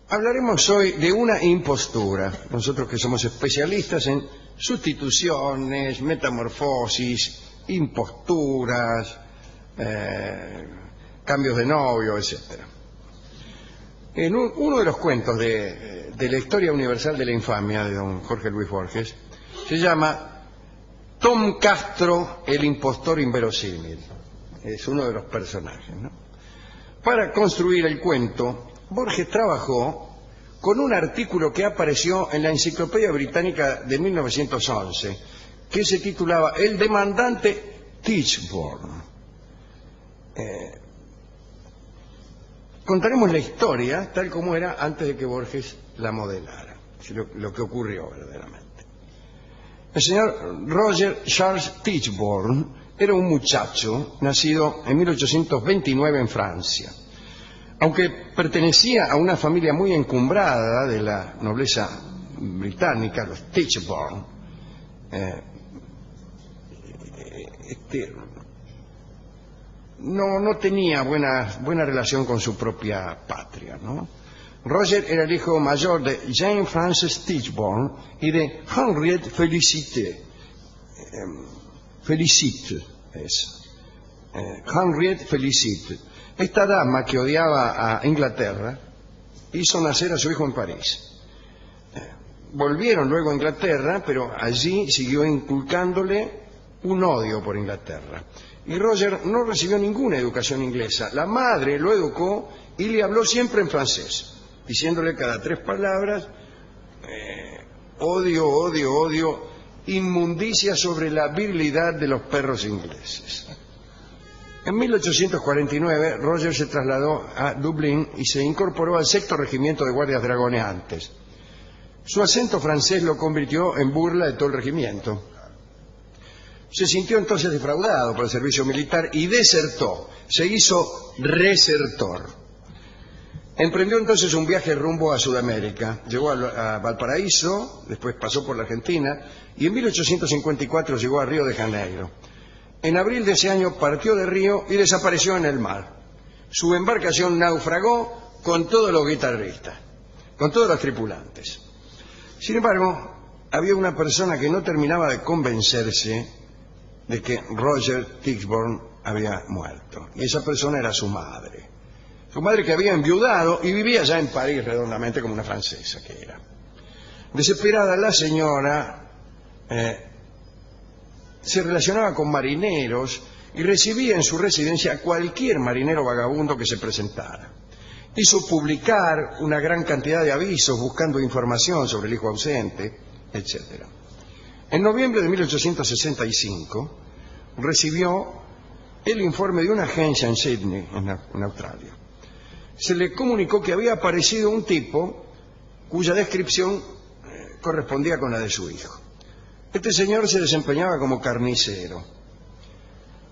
Hablaremos hoy de una impostura. Nosotros que somos especialistas en sustituciones, metamorfosis, imposturas, cambios de novio, etc. En uno de los cuentos de la historia universal de la infamia de don Jorge Luis Borges se llama Tom Castro, el impostor inverosímil. Es uno de los personajes, ¿no? Para construir el cuento, Borges trabajó con un artículo que apareció en la Enciclopedia Británica de 1911, que se titulaba El demandante Tichborne. Contaremos la historia tal como era antes de que Borges la modelara, lo que ocurrió verdaderamente. El señor Roger Charles Tichborne era un muchacho nacido en 1829 en Francia. Aunque pertenecía a una familia muy encumbrada de la nobleza británica, los Tichborne, no tenía buena relación con su propia patria, ¿no? Roger era el hijo mayor de Jane Frances Tichborne y de Henriette Félicité. Henriette Félicité. Esta dama que odiaba a Inglaterra hizo nacer a su hijo en París. Volvieron luego a Inglaterra, pero allí siguió inculcándole un odio por Inglaterra. Y Roger no recibió ninguna educación inglesa. La madre lo educó y le habló siempre en francés, diciéndole cada 3 palabras, odio, odio, odio, inmundicia sobre la virilidad de los perros ingleses. En 1849, Roger se trasladó a Dublín y se incorporó al 6º Regimiento de Guardias Dragoneantes. Su acento francés lo convirtió en burla de todo el regimiento. Se sintió entonces defraudado por el servicio militar y desertó. Se hizo resertor. Emprendió entonces un viaje rumbo a Sudamérica. Llegó a Valparaíso, después pasó por la Argentina y en 1854 llegó a Río de Janeiro. En abril de ese año partió de Río y desapareció en el mar. Su embarcación naufragó con todos los guitarristas, con todos los tripulantes. Sin embargo, había una persona que no terminaba de convencerse de que Roger Tichborne había muerto. Y esa persona era su madre. Su madre que había enviudado y vivía ya en París redondamente como una francesa que era. Desesperada, la señora se relacionaba con marineros y recibía en su residencia a cualquier marinero vagabundo que se presentara. Hizo publicar una gran cantidad de avisos buscando información sobre el hijo ausente, etc. En noviembre de 1865 recibió el informe de una agencia en Sydney, en Australia. Se le comunicó que había aparecido un tipo cuya descripción correspondía con la de su hijo. Este señor se desempeñaba como carnicero.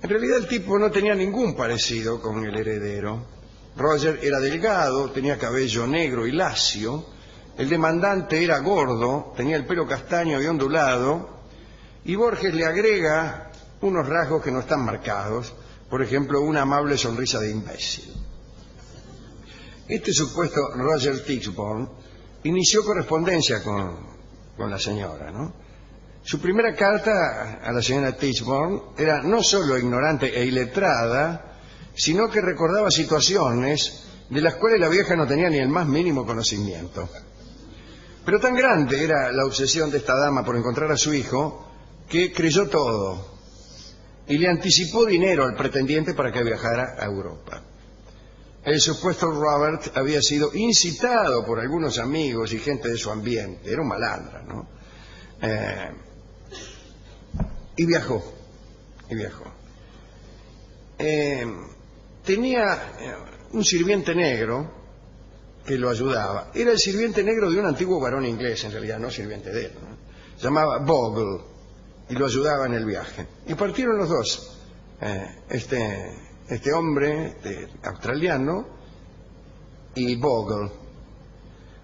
En realidad el tipo no tenía ningún parecido con el heredero. Roger era delgado, tenía cabello negro y lacio. El demandante era gordo, tenía el pelo castaño y ondulado. Y Borges le agrega unos rasgos que no están marcados. Por ejemplo, una amable sonrisa de imbécil. Este supuesto Roger Tichborne inició correspondencia con la señora, ¿no? Su primera carta a la señora Tichborne era no solo ignorante e iletrada, sino que recordaba situaciones de las cuales la vieja no tenía ni el más mínimo conocimiento. Pero tan grande era la obsesión de esta dama por encontrar a su hijo que creyó todo y le anticipó dinero al pretendiente para que viajara a Europa. El supuesto Robert había sido incitado por algunos amigos y gente de su ambiente, era un malandra, ¿no? Y viajó. Tenía un sirviente negro que lo ayudaba. Era el sirviente negro de un antiguo varón inglés, en realidad, no sirviente de él, ¿no? Se llamaba Bogle y lo ayudaba en el viaje. Y partieron los dos, este hombre australiano y Bogle.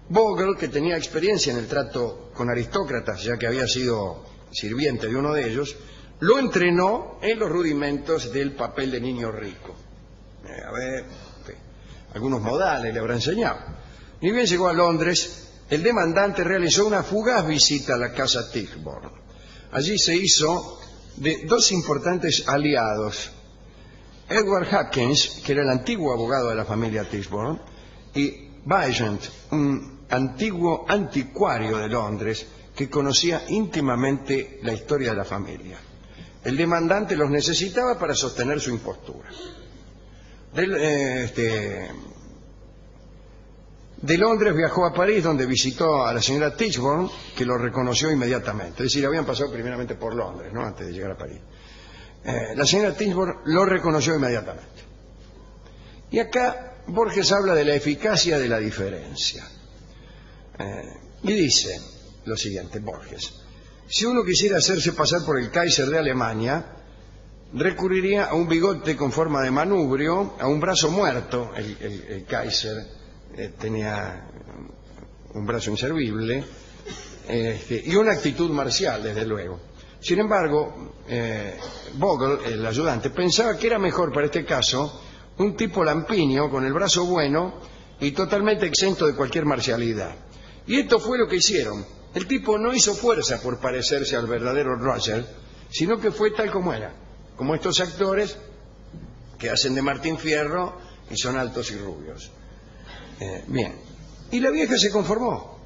Bogle, que tenía experiencia en el trato con aristócratas, ya que había sido sirviente de uno de ellos, lo entrenó en los rudimentos del papel de niño rico. Algunos modales le habrá enseñado. Ni bien llegó a Londres, el demandante realizó una fugaz visita a la casa Tichborne. Allí se hizo de dos importantes aliados, Edward Hopkins, que era el antiguo abogado de la familia Tichborne, y Vigent, un antiguo anticuario de Londres que conocía íntimamente la historia de la familia. El demandante los necesitaba para sostener su impostura. De Londres viajó a París, donde visitó a la señora Tichborne, que lo reconoció inmediatamente. Es decir, habían pasado primeramente por Londres, ¿no?, antes de llegar a París. La señora Tichborne lo reconoció inmediatamente. Y acá Borges habla de la eficacia de la diferencia. Y dice lo siguiente, Borges: si uno quisiera hacerse pasar por el Kaiser de Alemania, recurriría a un bigote con forma de manubrio, a un brazo muerto. El Kaiser tenía un brazo inservible, y una actitud marcial, desde luego. Sin embargo, Bogle, el ayudante, pensaba que era mejor para este caso un tipo lampiño, con el brazo bueno y totalmente exento de cualquier marcialidad. Y esto fue lo que hicieron. El tipo no hizo fuerza por parecerse al verdadero Roger, sino que fue tal como era, como estos actores que hacen de Martín Fierro y son altos y rubios. Bien, y la vieja se conformó.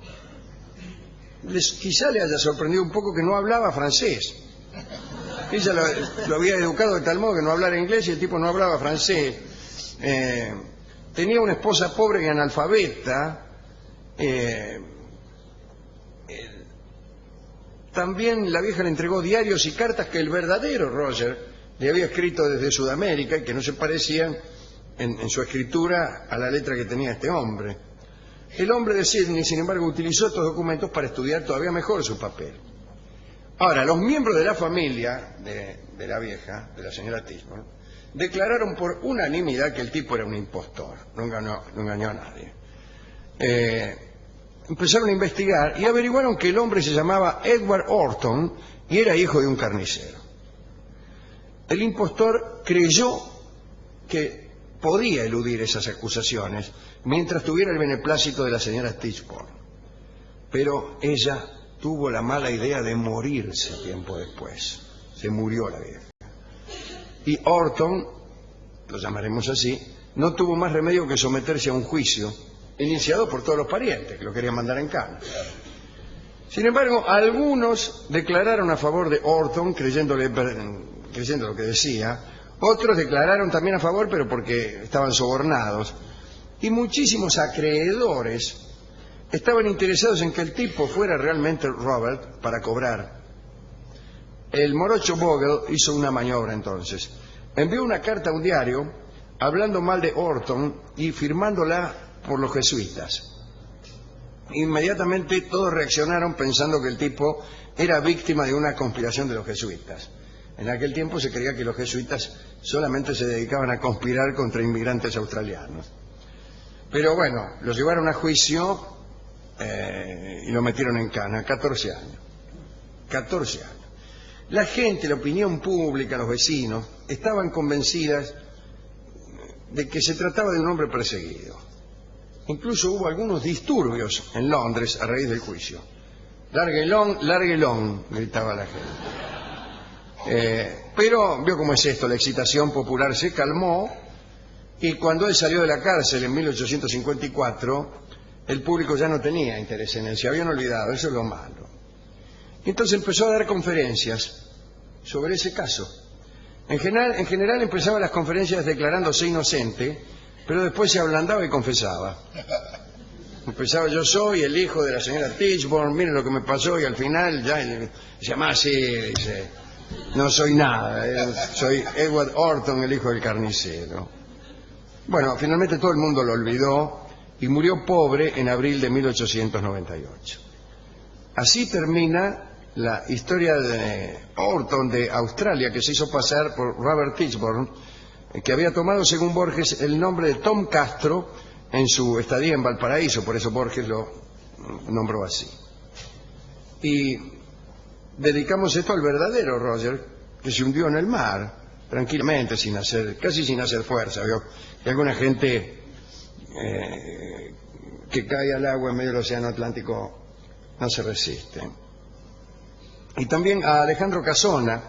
Quizá le haya sorprendido un poco que no hablaba francés. Ella lo había educado de tal modo que no hablara inglés y el tipo no hablaba francés. Tenía una esposa pobre y analfabeta. También la vieja le entregó diarios y cartas que el verdadero Roger le había escrito desde Sudamérica y que no se parecían en su escritura a la letra que tenía este hombre. El hombre de Sydney, sin embargo, utilizó estos documentos para estudiar todavía mejor su papel. Ahora, los miembros de la familia de la vieja, de la señora Tichborne, declararon por unanimidad que el tipo era un impostor, no engañó a nadie. Empezaron a investigar y averiguaron que el hombre se llamaba Edward Orton y era hijo de un carnicero. El impostor creyó que podía eludir esas acusaciones mientras tuviera el beneplácito de la señora Tichborne, pero ella tuvo la mala idea de morirse tiempo después. Se murió la vieja. Y Orton, lo llamaremos así, no tuvo más remedio que someterse a un juicio iniciado por todos los parientes que lo querían mandar en cana. Sin embargo, algunos declararon a favor de Orton creyendo lo que decía. Otros declararon también a favor, pero porque estaban sobornados. Y muchísimos acreedores estaban interesados en que el tipo fuera realmente Robert para cobrar. El morocho Bogle hizo una maniobra entonces. Envió una carta a un diario hablando mal de Orton y firmándola por los jesuitas. Inmediatamente todos reaccionaron pensando que el tipo era víctima de una conspiración de los jesuitas. En aquel tiempo se creía que los jesuitas solamente se dedicaban a conspirar contra inmigrantes australianos. Pero bueno, lo llevaron a juicio y lo metieron en cana, 14 años. 14 años. La gente, la opinión pública, los vecinos, estaban convencidas de que se trataba de un hombre perseguido. Incluso hubo algunos disturbios en Londres a raíz del juicio. Larguelón, gritaba la gente. Pero vio cómo es esto, la excitación popular se calmó y cuando él salió de la cárcel en 1854, el público ya no tenía interés en él, se habían olvidado, eso es lo malo. Entonces empezó a dar conferencias sobre ese caso. En general empezaba las conferencias declarándose inocente, pero después se ablandaba y confesaba. Empezaba: yo soy el hijo de la señora Tichborne, miren lo que me pasó, y al final ya decía: más sí, dice, no soy nada, soy Edward Orton, el hijo del carnicero. Bueno, finalmente todo el mundo lo olvidó y murió pobre en abril de 1898. Así termina la historia de Orton de Australia, que se hizo pasar por Robert Tichborne, que había tomado, según Borges, el nombre de Tom Castro en su estadía en Valparaíso, por eso Borges lo nombró así. Y dedicamos esto al verdadero Roger, que se hundió en el mar, tranquilamente, casi sin hacer fuerza. ¿Vio? Y alguna gente que cae al agua en medio del océano Atlántico no se resiste. Y también a Alejandro Casona,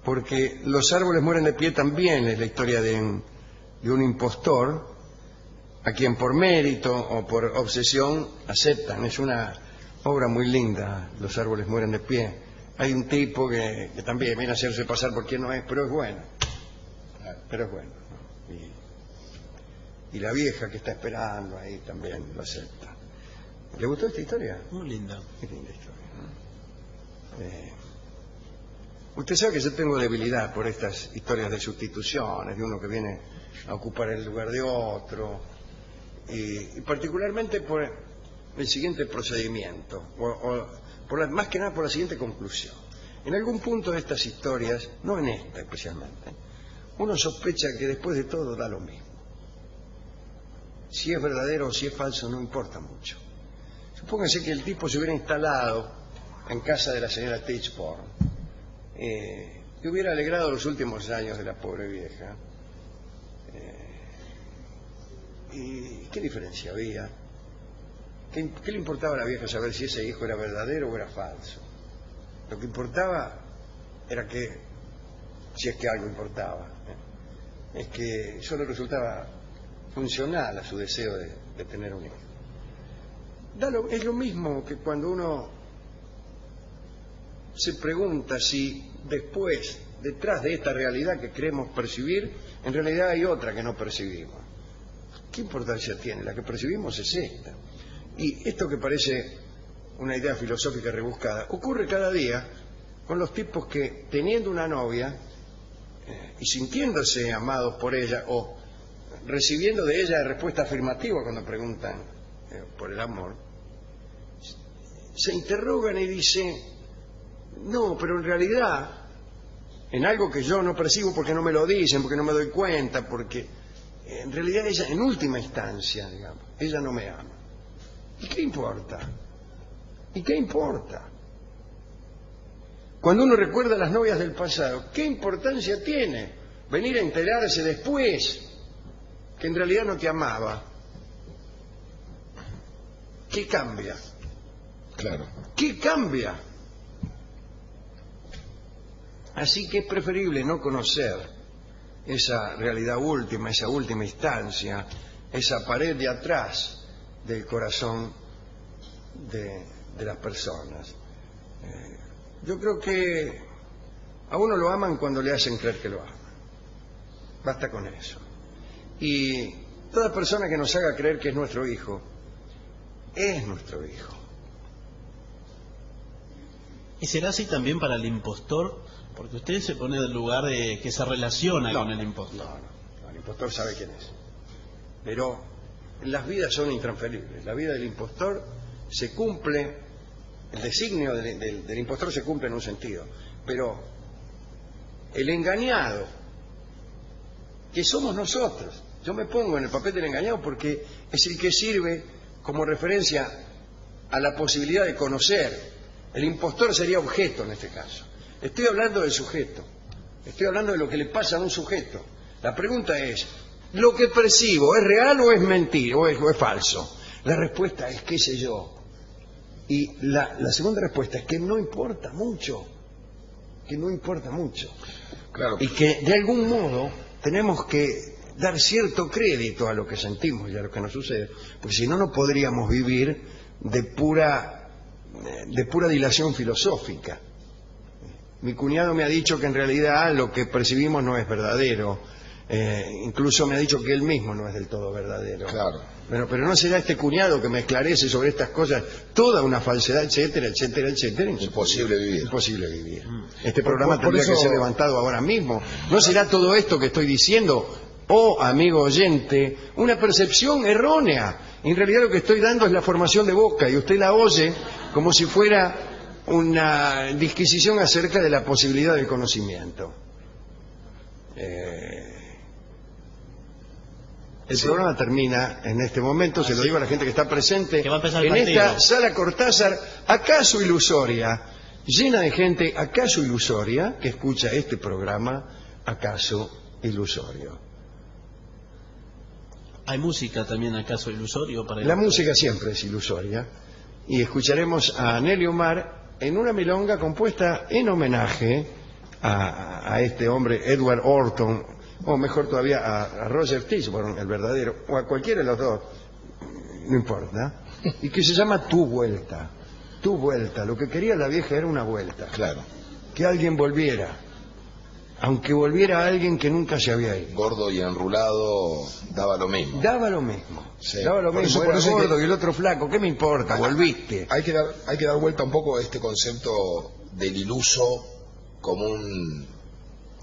porque Los árboles mueren de pie también es la historia de un impostor a quien por mérito o por obsesión aceptan. Es una obra muy linda, Los árboles mueren de pie. Hay un tipo que también viene a hacerse pasar por quien no es, pero es bueno. Pero es bueno, ¿no? Y la vieja que está esperando ahí también lo acepta. ¿Le gustó esta historia? Muy linda. Qué linda historia, ¿no? Usted sabe que yo tengo debilidad por estas historias de sustituciones, de uno que viene a ocupar el lugar de otro, y particularmente por el siguiente procedimiento, más que nada por la siguiente conclusión. En algún punto de estas historias, no en esta especialmente, uno sospecha que después de todo da lo mismo. Si es verdadero o si es falso no importa mucho. Supóngase que el tipo se hubiera instalado en casa de la señora Tichborne y hubiera alegrado los últimos años de la pobre vieja. ¿Y qué diferencia había? ¿Qué le importaba a la vieja saber si ese hijo era verdadero o era falso? Lo que importaba era que, si es que algo importaba, es que solo resultaba funcional a su deseo de tener un hijo. Es lo mismo que cuando uno se pregunta si después, detrás de esta realidad que creemos percibir, en realidad hay otra que no percibimos. ¿Qué importancia tiene? La que percibimos es esta. Y esto que parece una idea filosófica rebuscada, ocurre cada día con los tipos que, teniendo una novia y sintiéndose amados por ella o recibiendo de ella respuesta afirmativa cuando preguntan por el amor, se interrogan y dicen, no, pero en realidad, en algo que yo no percibo porque no me lo dicen, porque no me doy cuenta, porque en realidad ella, en última instancia, digamos, ella no me ama. ¿Y qué importa? ¿Y qué importa? Cuando uno recuerda a las novias del pasado, ¿qué importancia tiene venir a enterarse después que en realidad no te amaba? ¿Qué cambia? Claro. ¿Qué cambia? Así que es preferible no conocer esa realidad última, esa última instancia, esa pared de atrás del corazón de las personas. Yo creo que a uno lo aman cuando le hacen creer que lo aman. Basta con eso. Y toda persona que nos haga creer que es nuestro hijo, es nuestro hijo. ¿Y será así también para el impostor? Porque usted se pone del lugar de que se relaciona con el impostor. No, el impostor sabe quién es. Pero las vidas son intransferibles. La vida del impostor se cumple, el designio del impostor se cumple en un sentido, pero el engañado, que somos nosotros, yo me pongo en el papel del engañado porque es el que sirve como referencia a la posibilidad de conocer. El impostor sería objeto en este caso. Estoy hablando del sujeto, estoy hablando de lo que le pasa a un sujeto. La pregunta es, ¿lo que percibo es real o es mentira o es falso? La respuesta es qué sé yo. Y la segunda respuesta es que no importa mucho, que no importa mucho. Claro. Y que de algún modo tenemos que dar cierto crédito a lo que sentimos y a lo que nos sucede, porque si no, no podríamos vivir de pura dilación filosófica. Mi cuñado me ha dicho que en realidad lo que percibimos no es verdadero. Incluso me ha dicho que él mismo no es del todo verdadero. Claro. Pero no será este cuñado que me esclarece sobre estas cosas toda una falsedad, etcétera, etcétera, etcétera. Imposible vivir. Imposible vivir. Este programa Por tendría eso... que ser levantado ahora mismo. ¿No será todo esto que estoy diciendo, amigo oyente, una percepción errónea? En realidad lo que estoy dando es la formación de boca y usted la oye como si fuera una disquisición acerca de la posibilidad del conocimiento. El programa termina en este momento, se lo digo a la gente que está presente, Que va a empezar el en partido. esta sala Cortázar, acaso ilusoria, llena de gente acaso ilusoria, que escucha este programa acaso ilusorio. ¿Hay música también acaso ilusorio para La música siempre es ilusoria. Y escucharemos a Nelly Omar en una milonga compuesta en homenaje a este hombre, Edward Orton, o mejor todavía a Roger Fishburne, el verdadero, o a cualquiera de los dos, no importa, y que se llama Tu Vuelta. Tu Vuelta. Lo que quería la vieja era una vuelta. Claro. Que alguien volviera. Aunque volviera alguien que nunca se había ido. Gordo y enrulado daba lo mismo. Daba lo mismo. Sí. Daba lo Por mismo. eso- por Era eso hay gordo que- y el otro flaco. ¿Qué me importa? Volviste. Hay que dar vuelta un poco a este concepto del iluso como un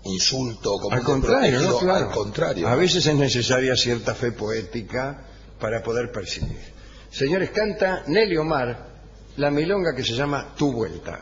insulto, como Al un contrario, ¿no? desprotegido. Claro. Al contrario. A veces es necesaria cierta fe poética para poder percibir. Señores, canta Nelly Omar la milonga que se llama Tu Vuelta.